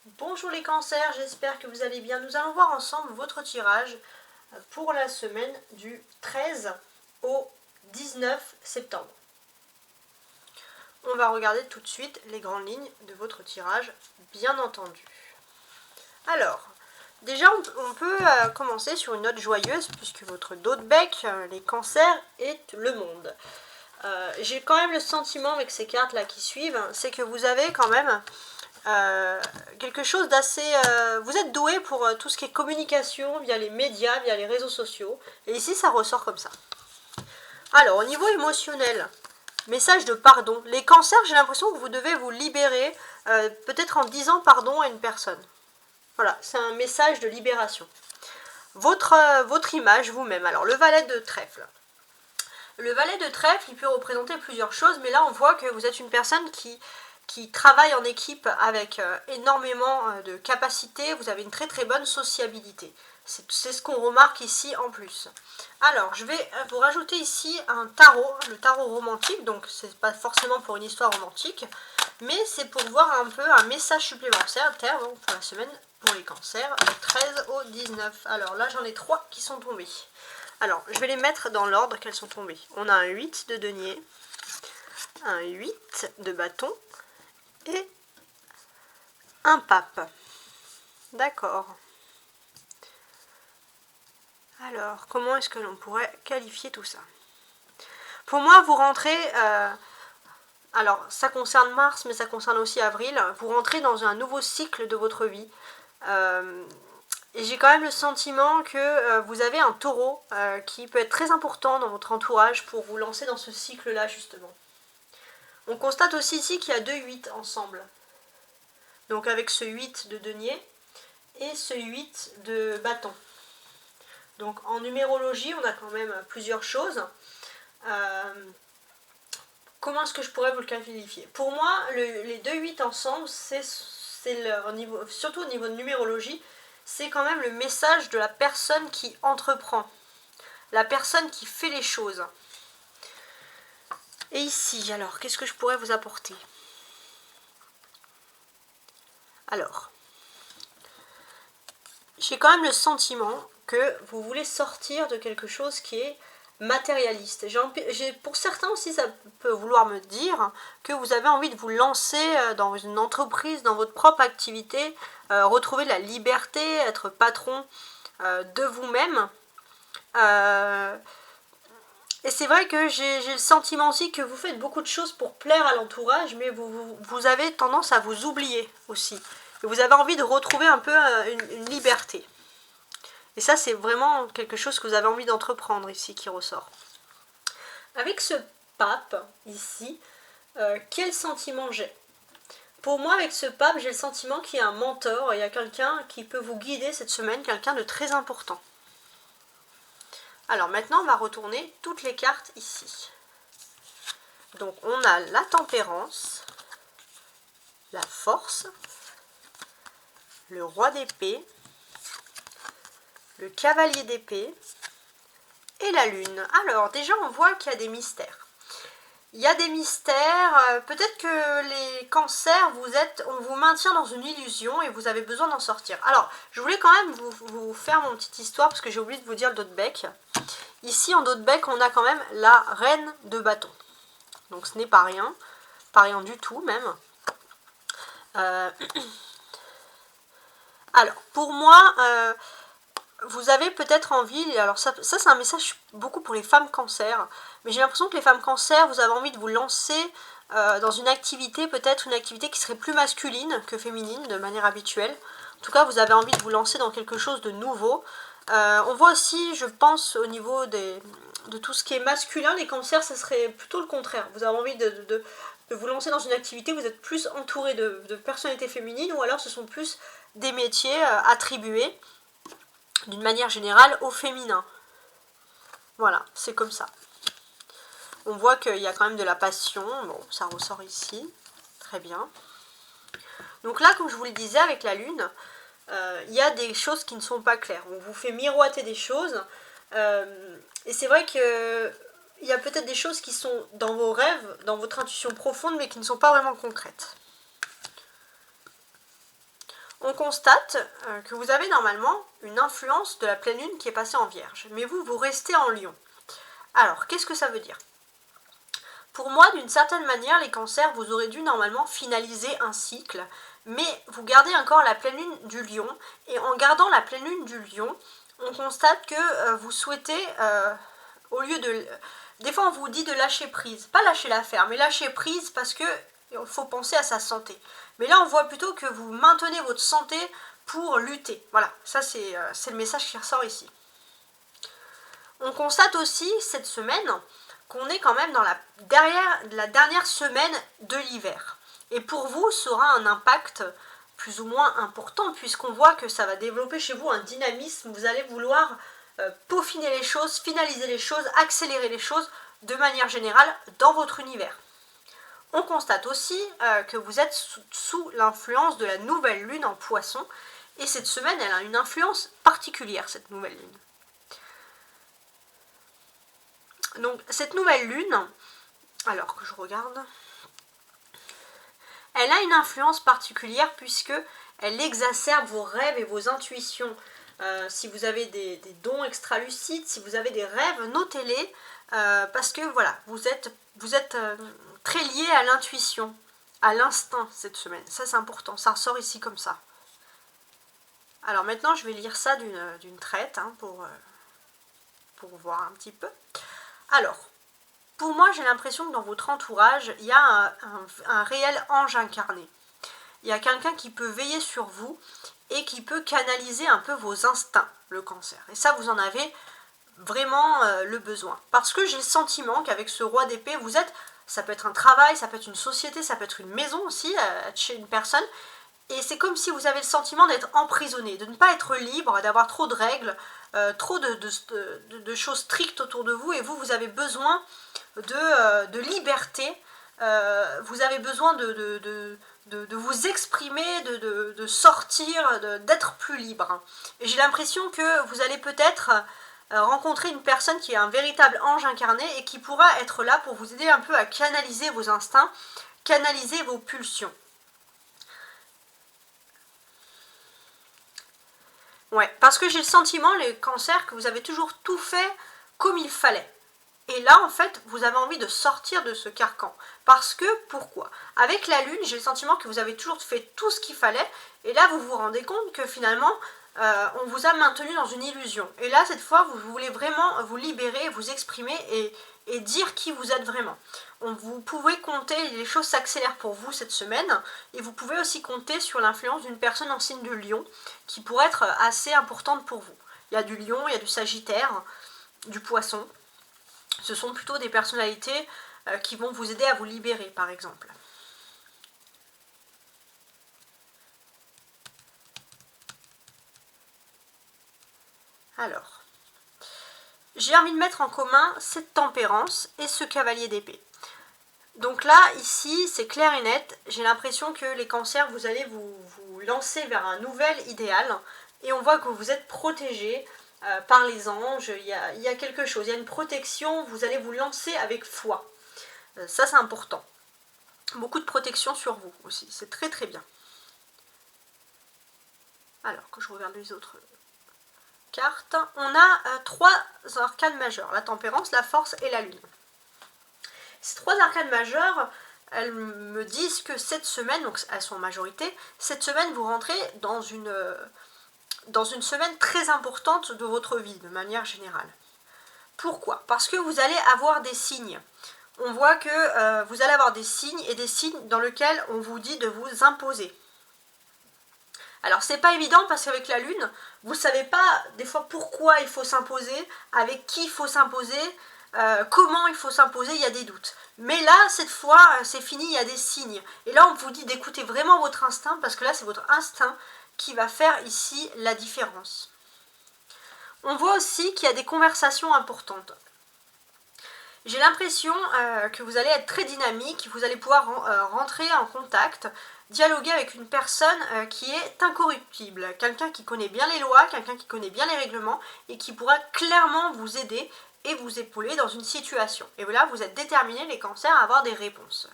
Bonjour les cancers, j'espère que vous allez bien. Nous allons voir ensemble votre tirage pour la semaine du 13 au 19 septembre. On va regarder tout de suite les grandes lignes de votre tirage, bien entendu. Alors, déjà on peut commencer sur une note joyeuse puisque votre dos de bec, les cancers, est le monde. J'ai quand même le sentiment avec ces cartes là qui suivent, c'est que vous avez quand même quelque chose d'assez... vous êtes doué pour tout ce qui est communication via les médias, via les réseaux sociaux. Et ici, ça ressort comme ça. Alors, au niveau émotionnel, message de pardon. Les cancers, j'ai l'impression que vous devez vous libérer, peut-être en disant pardon à une personne. Voilà, c'est un message de libération. Votre image vous-même. Alors, le valet de trèfle. Le valet de trèfle, il peut représenter plusieurs choses, mais là, on voit que vous êtes une personne qui travaille en équipe avec énormément de capacités, vous avez une très très bonne sociabilité. C'est ce qu'on remarque ici en plus. Alors, je vais vous rajouter ici un tarot, le tarot romantique, donc c'est pas forcément pour une histoire romantique, mais c'est pour voir un peu un message supplémentaire pour la semaine pour les cancers, du 13 au 19. Alors là, j'en ai 3 qui sont tombés. Alors, je vais les mettre dans l'ordre qu'elles sont tombées. On a un 8 de denier, un 8 de bâton, et un pape. D'accord. Alors, comment est-ce que l'on pourrait qualifier tout ça? Pour moi, vous rentrez... alors, ça concerne Mars, mais ça concerne aussi Avril. Vous rentrez dans un nouveau cycle de votre vie. Et j'ai quand même le sentiment que vous avez un taureau qui peut être très important dans votre entourage pour vous lancer dans ce cycle-là, justement. On constate aussi ici qu'il y a 2 8 ensemble. Donc avec ce 8 de denier et ce 8 de bâton. Donc en numérologie, on a quand même plusieurs choses. Comment est-ce que je pourrais vous le qualifier? Pour moi, les 2 8 ensemble, surtout au niveau de numérologie, c'est quand même le message de la personne qui entreprend. La personne qui fait les choses. Et ici, alors, qu'est-ce que je pourrais vous apporter? Alors, j'ai quand même le sentiment que vous voulez sortir de quelque chose qui est matérialiste. Pour certains aussi, ça peut vouloir me dire que vous avez envie de vous lancer dans une entreprise, dans votre propre activité, retrouver la liberté, être patron de vous-même. Et c'est vrai que j'ai le sentiment aussi que vous faites beaucoup de choses pour plaire à l'entourage, mais vous avez tendance à vous oublier aussi. Et vous avez envie de retrouver un peu une liberté. Et ça, c'est vraiment quelque chose que vous avez envie d'entreprendre ici qui ressort. Avec ce pape ici, quel sentiment j'ai? Pour moi, avec ce pape, j'ai le sentiment qu'il y a un mentor, il y a quelqu'un qui peut vous guider cette semaine, quelqu'un de très important. Alors maintenant, on va retourner toutes les cartes ici. Donc on a la tempérance, la force, le roi d'épée, le cavalier d'épée et la lune. Alors déjà on voit qu'il y a des mystères. Il y a des mystères, peut-être que les cancers, on vous maintient dans une illusion et vous avez besoin d'en sortir. Alors, je voulais quand même vous faire mon petite histoire parce que j'ai oublié de vous dire le dos de bec. Ici en dos de bec, on a quand même la reine de bâton. Donc ce n'est pas rien du tout même. Alors, pour moi, vous avez peut-être envie, alors ça c'est un message beaucoup pour les femmes cancer, mais j'ai l'impression que les femmes cancer, vous avez envie de vous lancer dans une activité, peut-être une activité qui serait plus masculine que féminine de manière habituelle. En tout cas, vous avez envie de vous lancer dans quelque chose de nouveau. On voit aussi, je pense, au niveau de tout ce qui est masculin, les cancers, ça serait plutôt le contraire. Vous avez envie de vous lancer dans une activité, vous êtes plus entouré de personnalités féminines, ou alors ce sont plus des métiers attribués d'une manière générale au féminin. Voilà, c'est comme ça. On voit qu'il y a quand même de la passion. Bon, ça ressort ici. Très bien. Donc là, comme je vous le disais, avec la lune, il y a des choses qui ne sont pas claires. On vous fait miroiter des choses. Et c'est vrai que il y a peut-être des choses qui sont dans vos rêves, dans votre intuition profonde, mais qui ne sont pas vraiment concrètes. On constate que vous avez normalement une influence de la pleine lune qui est passée en Vierge, mais vous restez en Lion. Alors, qu'est-ce que ça veut dire? Pour moi, d'une certaine manière, les cancers, vous aurez dû normalement finaliser un cycle, mais vous gardez encore la pleine lune du Lion, et en gardant la pleine lune du Lion, on constate que vous souhaitez, au lieu de... Des fois, on vous dit de lâcher prise, pas lâcher l'affaire, mais lâcher prise parce que il faut penser à sa santé. Mais là, on voit plutôt que vous maintenez votre santé pour lutter. Voilà, ça c'est le message qui ressort ici. On constate aussi cette semaine qu'on est quand même dans la dernière semaine de l'hiver. Et pour vous, ça aura un impact plus ou moins important puisqu'on voit que ça va développer chez vous un dynamisme. Vous allez vouloir peaufiner les choses, finaliser les choses, accélérer les choses de manière générale dans votre univers. On constate aussi que vous êtes sous l'influence de la nouvelle lune en Poisson et cette semaine, elle a une influence particulière, cette nouvelle lune. Donc cette nouvelle lune, alors que je regarde, elle a une influence particulière puisque elle exacerbe vos rêves et vos intuitions. Si vous avez des dons extra-lucides, si vous avez des rêves, notez-les parce que voilà, vous êtes très lié à l'intuition, à l'instinct cette semaine. Ça c'est important, ça ressort ici comme ça. Alors maintenant je vais lire ça d'une traite pour voir un petit peu. Alors, pour moi j'ai l'impression que dans votre entourage, il y a un réel ange incarné. Il y a quelqu'un qui peut veiller sur vous et qui peut canaliser un peu vos instincts, le Cancer. Et ça, vous en avez vraiment le besoin. Parce que j'ai le sentiment qu'avec ce roi d'épée, vous êtes, ça peut être un travail, ça peut être une société, ça peut être une maison aussi, chez une personne. Et c'est comme si vous avez le sentiment d'être emprisonné, de ne pas être libre, d'avoir trop de règles, trop de choses strictes autour de vous. Et vous avez besoin de liberté, vous avez besoin de vous exprimer, de sortir, d'être plus libre. Et j'ai l'impression que vous allez peut-être rencontrer une personne qui est un véritable ange incarné et qui pourra être là pour vous aider un peu à canaliser vos instincts, canaliser vos pulsions. Ouais, parce que j'ai le sentiment, les cancers, que vous avez toujours tout fait comme il fallait. Et là, en fait, vous avez envie de sortir de ce carcan. Parce que, pourquoi? Avec la lune, j'ai le sentiment que vous avez toujours fait tout ce qu'il fallait. Et là, vous vous rendez compte que finalement, on vous a maintenu dans une illusion. Et là, cette fois, vous voulez vraiment vous libérer, vous exprimer et dire qui vous êtes vraiment. Vous pouvez compter, les choses s'accélèrent pour vous cette semaine. Et vous pouvez aussi compter sur l'influence d'une personne en signe de Lion qui pourrait être assez importante pour vous. Il y a du Lion, il y a du Sagittaire, du Poisson. Ce sont plutôt des personnalités qui vont vous aider à vous libérer, par exemple. Alors, j'ai envie de mettre en commun cette tempérance et ce cavalier d'épée. Donc là, ici, c'est clair et net. J'ai l'impression que les cancers, vous allez vous lancer vers un nouvel idéal. Et on voit que vous êtes protégés par les anges. Il y a quelque chose, il y a une protection. Vous allez vous lancer avec foi. Ça, c'est important. Beaucoup de protection sur vous aussi. C'est très très bien. Alors, que je regarde les autres cartes. On a trois arcanes majeures. La tempérance, la force et la lune. Ces trois arcanes majeures, elles me disent que cette semaine, donc elles sont en majorité, cette semaine vous rentrez dans une semaine très importante de votre vie, de manière générale. Pourquoi? Parce que vous allez avoir des signes. On voit que vous allez avoir des signes et des signes dans lesquels on vous dit de vous imposer. Alors c'est pas évident parce qu'avec la lune, vous savez pas des fois pourquoi il faut s'imposer, avec qui il faut s'imposer, comment il faut s'imposer, il y a des doutes. Mais là, cette fois, c'est fini, il y a des signes. Et là, on vous dit d'écouter vraiment votre instinct, parce que là, c'est votre instinct qui va faire ici la différence. On voit aussi qu'il y a des conversations importantes. J'ai l'impression que vous allez être très dynamique, vous allez pouvoir rentrer en contact, dialoguer avec une personne qui est incorruptible, quelqu'un qui connaît bien les lois, quelqu'un qui connaît bien les règlements et qui pourra clairement vous aider et vous épauler dans une situation. Et voilà, vous êtes déterminés, les cancers, à avoir des réponses.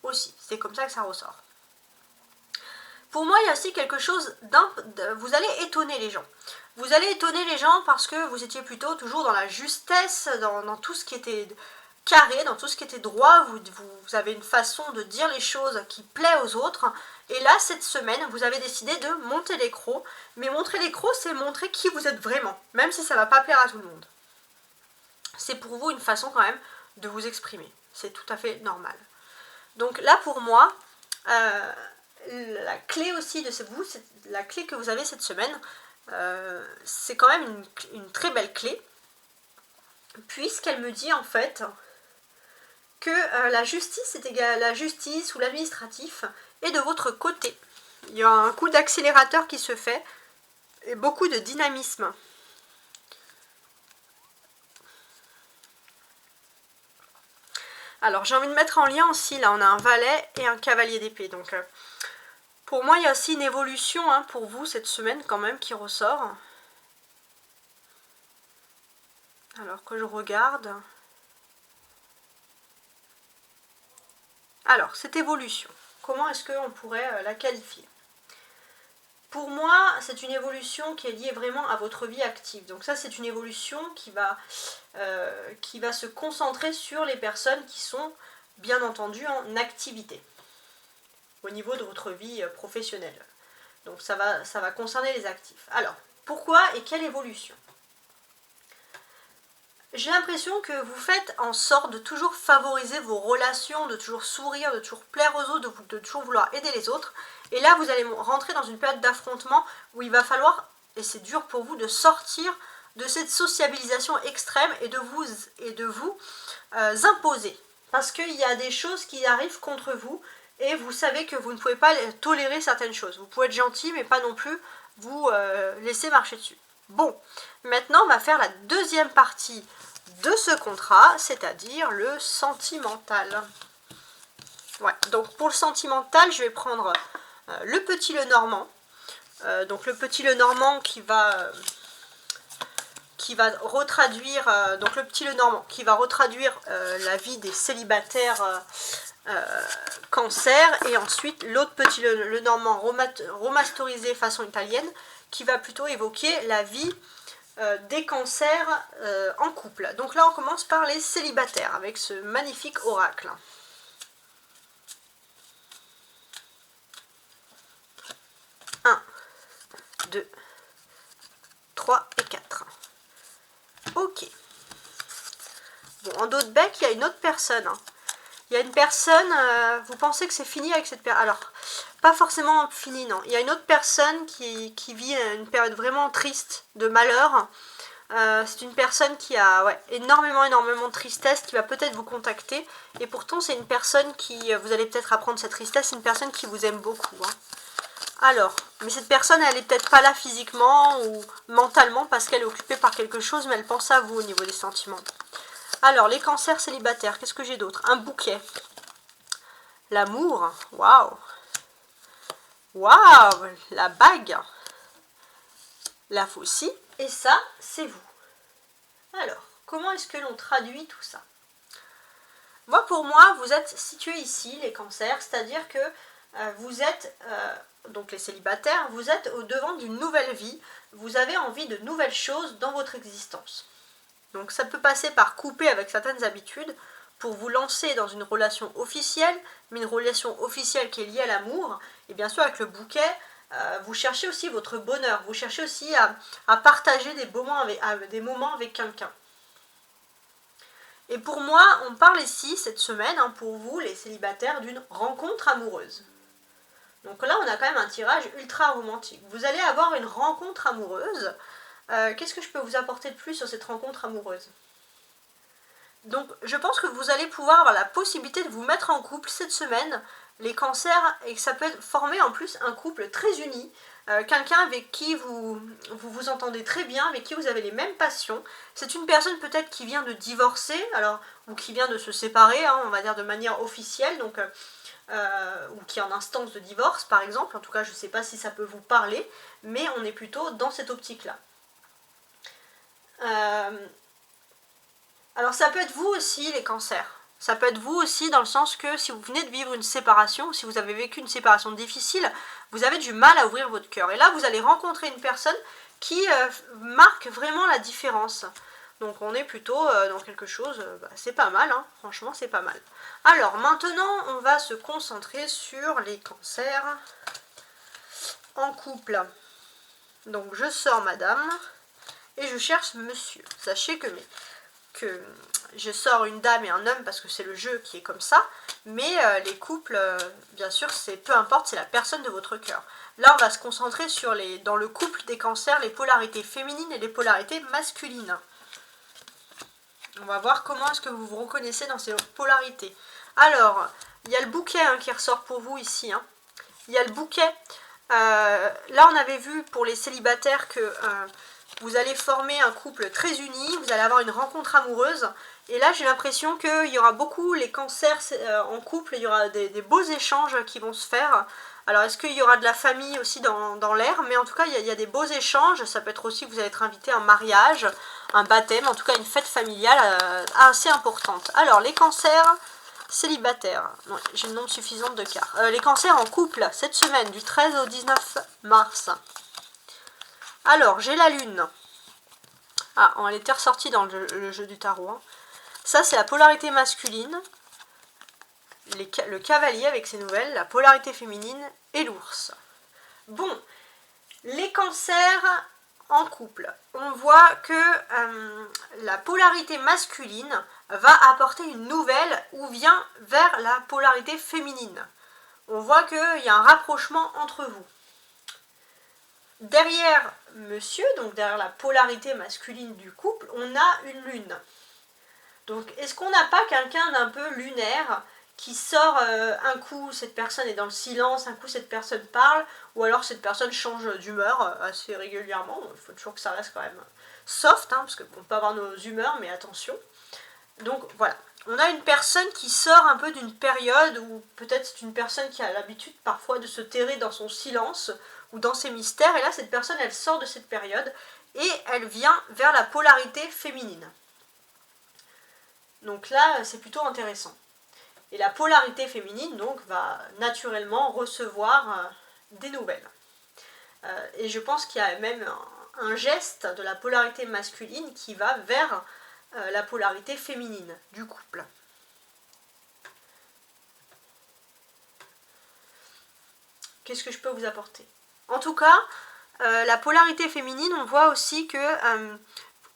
Aussi, c'est comme ça que ça ressort. Pour moi, il y a aussi quelque chose vous allez étonner les gens. Vous allez étonner les gens parce que vous étiez plutôt toujours dans la justesse, dans tout ce qui était carré, dans tout ce qui était droit. Vous avez une façon de dire les choses qui plaît aux autres. Et là, cette semaine, vous avez décidé de monter l'écrou. Mais montrer l'écrou, c'est montrer qui vous êtes vraiment, même si ça ne va pas plaire à tout le monde. C'est pour vous une façon quand même de vous exprimer. C'est tout à fait normal. Donc là, pour moi, la clé aussi de la clé que vous avez cette semaine, c'est quand même une très belle clé, puisqu'elle me dit en fait que la justice est égale à la justice ou l'administratif est de votre côté. Il y a un coup d'accélérateur qui se fait et beaucoup de dynamisme. Alors j'ai envie de mettre en lien aussi, là on a un valet et un cavalier d'épée. Donc pour moi il y a aussi une évolution pour vous cette semaine quand même qui ressort. Alors que je regarde. Alors cette évolution, comment est-ce qu'on pourrait la qualifier? Pour moi, c'est une évolution qui est liée vraiment à votre vie active. Donc ça, c'est une évolution qui va se concentrer sur les personnes qui sont, bien entendu, en activité au niveau de votre vie professionnelle. Donc ça va concerner les actifs. Alors, pourquoi et quelle évolution? J'ai l'impression que vous faites en sorte de toujours favoriser vos relations, de toujours sourire, de toujours plaire aux autres, de toujours vouloir aider les autres. Et là, vous allez rentrer dans une période d'affrontement où il va falloir, et c'est dur pour vous, de sortir de cette sociabilisation extrême et de vous imposer. Parce qu'il y a des choses qui arrivent contre vous et vous savez que vous ne pouvez pas tolérer certaines choses. Vous pouvez être gentil, mais pas non plus vous laisser marcher dessus. Bon, maintenant on va faire la deuxième partie de ce contrat, c'est-à-dire le sentimental. Ouais, donc pour le sentimental, je vais prendre le petit Lenormand. Donc le petit Lenormand qui va retraduire donc le petit Lenormand qui va retraduire la vie des célibataires cancer, et ensuite l'autre petit Lenormand remasterisé façon italienne qui va plutôt évoquer la vie des cancers en couple. Donc là on commence par les célibataires avec ce magnifique oracle. Un, 2, 3 et 4. Ok. Bon, en dos de bec, il y a une autre personne. Il y a une personne, vous pensez que c'est fini avec cette personne? Alors, pas forcément fini, non. Il y a une autre personne qui vit une période vraiment triste, de malheur. C'est une personne qui a énormément de tristesse, qui va peut-être vous contacter. Et pourtant, c'est une personne qui, vous allez peut-être apprendre cette tristesse, c'est une personne qui vous aime beaucoup. Alors, mais cette personne, elle n'est peut-être pas là physiquement ou mentalement parce qu'elle est occupée par quelque chose, mais elle pense à vous au niveau des sentiments. Alors, les cancers célibataires, qu'est-ce que j'ai d'autre? Un bouquet. L'amour, waouh. Waouh, la bague. La faucille. Et ça, c'est vous. Alors, comment est-ce que l'on traduit tout ça? Pour moi, vous êtes situés ici, les cancers, c'est-à-dire que vous êtes, donc les célibataires, vous êtes au devant d'une nouvelle vie, vous avez envie de nouvelles choses dans votre existence. Donc ça peut passer par couper avec certaines habitudes pour vous lancer dans une relation officielle, mais une relation officielle qui est liée à l'amour. Et bien sûr avec le bouquet, vous cherchez aussi votre bonheur, vous cherchez aussi à partager des moments avec quelqu'un. Et pour moi, on parle ici cette semaine, pour vous les célibataires, d'une rencontre amoureuse. Donc là on a quand même un tirage ultra romantique. Vous allez avoir une rencontre amoureuse. Qu'est-ce que je peux vous apporter de plus sur cette rencontre amoureuse? Donc je pense que vous allez pouvoir avoir la possibilité de vous mettre en couple cette semaine, les cancers, et que ça peut former en plus un couple très uni, quelqu'un avec qui vous entendez très bien, avec qui vous avez les mêmes passions. C'est une personne peut-être qui vient de divorcer, ou qui vient de se séparer, on va dire de manière officielle, donc ou qui est en instance de divorce par exemple. En tout cas je ne sais pas si ça peut vous parler, mais on est plutôt dans cette optique là. Alors ça peut être vous aussi les cancers. Ça peut être vous aussi dans le sens que si vous venez de vivre une séparation, si vous avez vécu une séparation difficile, vous avez du mal à ouvrir votre cœur. Et là, vous allez rencontrer une personne qui marque vraiment la différence. Donc on est plutôt dans quelque chose, c'est pas mal, hein, franchement c'est pas mal. Alors maintenant, on va se concentrer sur les cancers en couple. Donc je sors madame et je cherche monsieur. Sachez que je sors une dame et un homme parce que c'est le jeu qui est comme ça, mais les couples, bien sûr, c'est peu importe, c'est la personne de votre cœur. Là, on va se concentrer sur dans le couple des cancers, les polarités féminines et les polarités masculines. On va voir comment est-ce que vous vous reconnaissez dans ces polarités. Alors, il y a le bouquet qui ressort pour vous ici. Il y a le bouquet. Là, on avait vu pour les célibataires que vous allez former un couple très uni, vous allez avoir une rencontre amoureuse. Et là, j'ai l'impression qu'il y aura beaucoup les cancers en couple, il y aura des beaux échanges qui vont se faire. Alors, est-ce qu'il y aura de la famille aussi dans l'air? Mais en tout cas, il y a des beaux échanges. Ça peut être aussi que vous allez être invité à un mariage, un baptême, en tout cas une fête familiale assez importante. Alors, les cancers célibataires. J'ai une nombre suffisante de cas. Les cancers en couple, cette semaine, du 13 au 19 mars. Alors, j'ai la lune. Ah, elle était ressortie dans le jeu du tarot. Ça, c'est la polarité masculine. Le cavalier avec ses nouvelles, la polarité féminine et l'ours. Bon, les cancers en couple. On voit que la polarité masculine va apporter une nouvelle ou vient vers la polarité féminine. On voit qu'il y a un rapprochement entre vous. Derrière monsieur, donc derrière la polarité masculine du couple, on a une lune. Donc est-ce qu'on n'a pas quelqu'un d'un peu lunaire qui sort un coup, cette personne est dans le silence, un coup cette personne parle, ou alors cette personne change d'humeur assez régulièrement. Il faut toujours que ça reste quand même soft, parce qu'on peut avoir nos humeurs, mais attention. Donc voilà, on a une personne qui sort un peu d'une période où peut-être c'est une personne qui a l'habitude parfois de se terrer dans son silence ou dans ses mystères, et là cette personne elle sort de cette période et elle vient vers la polarité féminine. Donc là c'est plutôt intéressant. Et la polarité féminine, donc, va naturellement recevoir des nouvelles. Et je pense qu'il y a même un geste de la polarité masculine qui va vers la polarité féminine du couple. Qu'est-ce que je peux vous apporter? En tout cas, la polarité féminine, on voit aussi que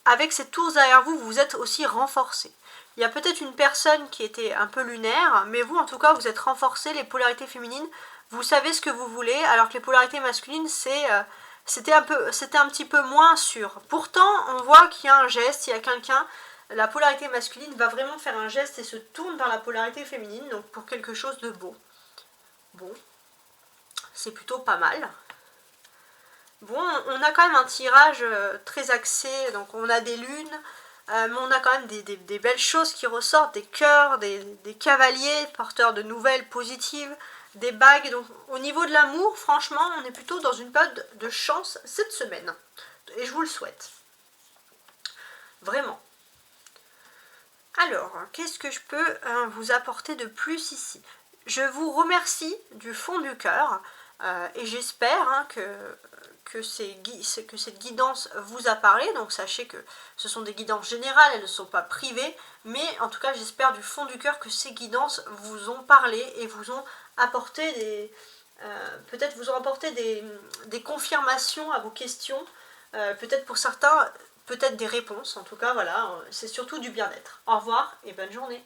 avec cette tour derrière vous, vous êtes aussi renforcé. Il y a peut-être une personne qui était un peu lunaire, mais vous, en tout cas, vous êtes renforcé, les polarités féminines, vous savez ce que vous voulez, alors que les polarités masculines, c'était un petit peu moins sûr. Pourtant, on voit qu'il y a un geste, il y a quelqu'un, la polarité masculine va vraiment faire un geste et se tourne vers la polarité féminine, donc pour quelque chose de beau. Bon, c'est plutôt pas mal. Bon, on a quand même un tirage très axé, donc on a des lunes, mais on a quand même des belles choses qui ressortent, des cœurs, des cavaliers porteurs de nouvelles positives, des bagues. Donc au niveau de l'amour, franchement, on est plutôt dans une période de chance cette semaine. Et je vous le souhaite. Vraiment. Alors, qu'est-ce que je peux vous apporter de plus ici? Je vous remercie du fond du cœur et j'espère que cette guidance vous a parlé. Donc sachez que ce sont des guidances générales, elles ne sont pas privées, mais en tout cas j'espère du fond du cœur que ces guidances vous ont parlé et vous ont apporté peut-être vous ont apporté des confirmations à vos questions, peut-être pour certains, peut-être des réponses. En tout cas voilà, c'est surtout du bien-être. Au revoir et bonne journée.